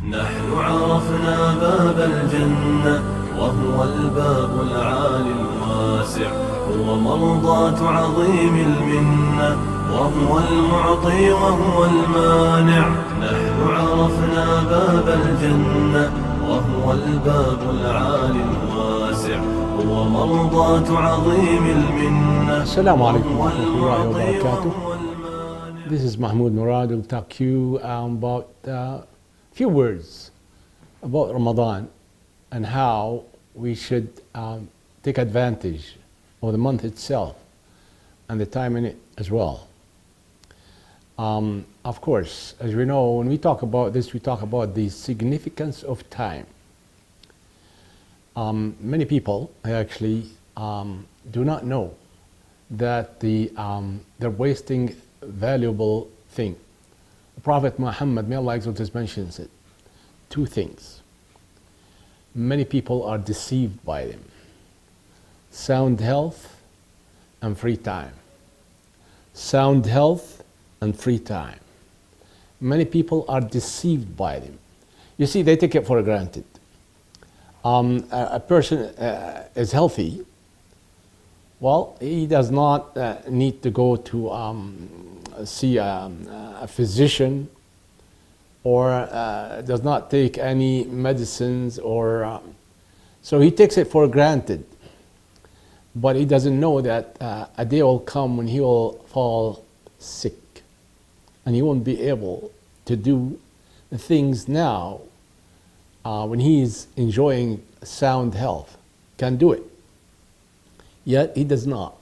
نحن عرفنا باب الجنة وهو الباب العالي الواسع، هو مرضاة عظيم المنة وهو المعطي وهو المانع. نحن عرفنا باب الجنة وهو الباب العالي الواسع، هو مرضاة عظيم المنة. السلام عليكم ورحمة الله وبركاته. This is Mahmoud Murad. We'll talk to you about a few words about Ramadan and how we should take advantage of the month itself and the time in it as well. Of course, as we know, when we talk about this, we talk about the significance of time. Many people actually do not know that they're wasting valuable thing. The Prophet Muhammad, may Allah exalt his, mentions it. Two things. Many people are deceived by them. Sound health and free time. Sound health and free time. Many people are deceived by them. You see, they take it for granted. A person is healthy. Well, he does not need to go to see a physician, or does not take any medicines, or so he takes it for granted. But he doesn't know that a day will come when he will fall sick, and he won't be able to do the things now when he's enjoying sound health, can do it. Yet he does not.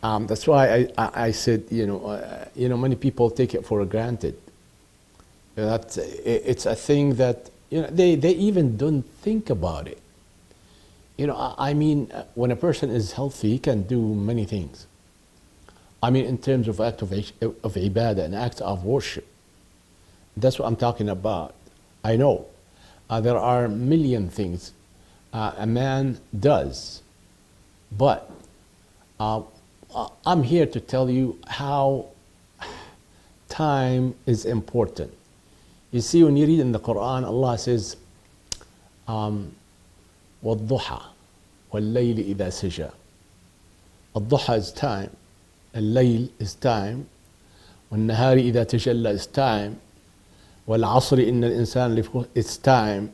That's why I said, many people take it for granted. That it's a thing that they even don't think about it. I mean, when a person is healthy, he can do many things. I mean, in terms of act of ibadah and acts of worship. That's what I'm talking about. I know there are a million things a man does. But I'm here to tell you how time is important. You see, when you read in the Quran, Allah says, وَالضُّحَى وَاللَّيْلِ إِذَا سَجَى. الضحى is time, الليل is time, والنهار إذا تجلى is time, والعصر إن الإنسان لفي it's time.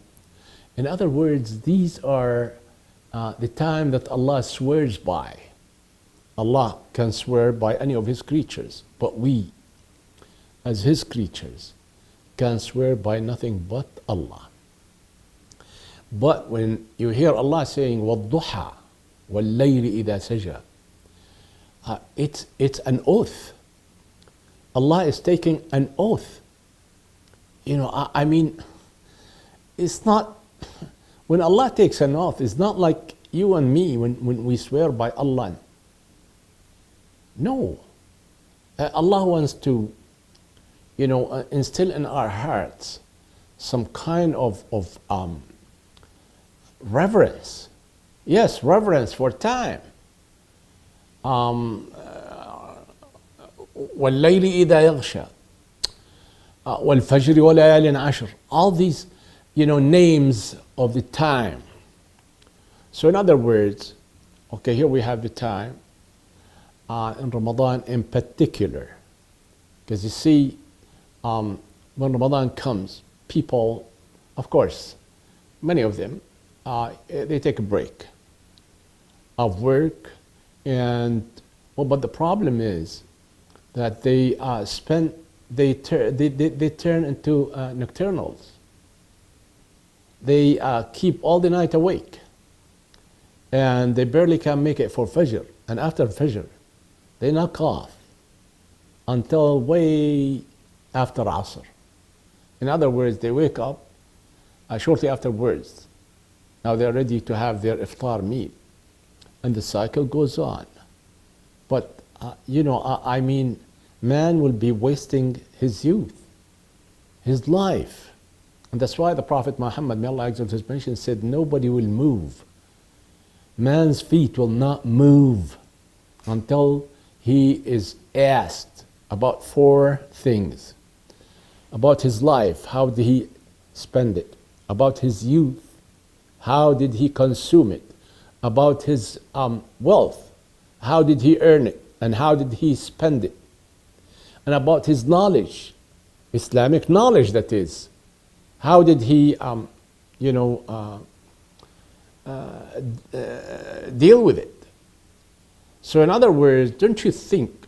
In other words, these are the time that Allah swears by. Allah can swear by any of His creatures, but we, as His creatures, can swear by nothing but Allah. But when you hear Allah saying, وَالضُّحَى وَاللَّيْلِ إِذَا سَجَى, it's an oath. Allah is taking an oath. I mean, it's not... When Allah takes an oath, it's not like you and me when we swear by Allah. No. Allah wants to, instill in our hearts some kind of reverence. Yes, reverence for time. وَاللَّيْلِ إِذَا يَغْشَى وَالْفَجْرِ وَلَيَالٍ عَشْرٍ. All these, names of the time. So in other words, okay, here we have the time in Ramadan in particular, because you see, when Ramadan comes, people, of course, many of them, they take a break of work, but the problem is that they turn into nocturnals. They keep all the night awake, and they barely can make it for Fajr. And after Fajr, they knock off until way after Asr. In other words, they wake up shortly afterwards. Now they're ready to have their iftar meal, and the cycle goes on. But I mean, man will be wasting his youth, his life. And that's why the Prophet Muhammad, may Allah exalt his mention, said, nobody will move. Man's feet will not move until he is asked about four things. About his life, how did he spend it? About his youth, how did he consume it? About his wealth, how did he earn it? And how did he spend it? And about his knowledge, Islamic knowledge that is, how did he deal with it? So in other words, don't you think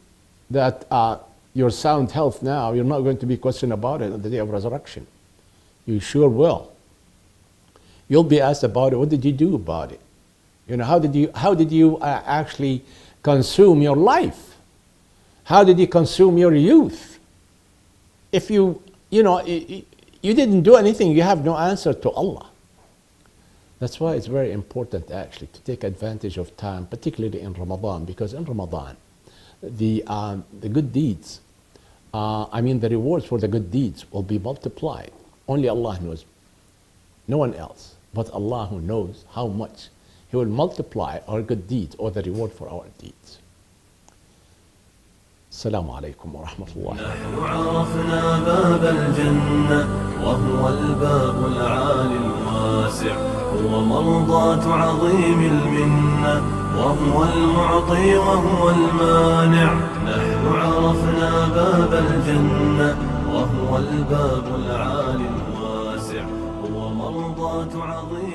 that your sound health now, you're not going to be questioned about it on the day of resurrection? You sure will. You'll be asked about it. What did you do about it? How did you actually consume your life? How did you consume your youth? If you didn't do anything, you have no answer to Allah. That's why it's very important actually to take advantage of time, particularly in Ramadan, because in Ramadan, the good deeds, the rewards for the good deeds will be multiplied. Only Allah knows, no one else, but Allah who knows how much He will multiply our good deeds or the reward for our deeds. السلام عليكم ورحمة الله. نحن عرفنا باب الجنة وهو الباب العالي الواسع، هو مرضاة عظيم المنة وهو المعطي وهو المانع. نحن عرفنا باب الجنة وهو الباب العالي الواسع، هو مرضاة عظيم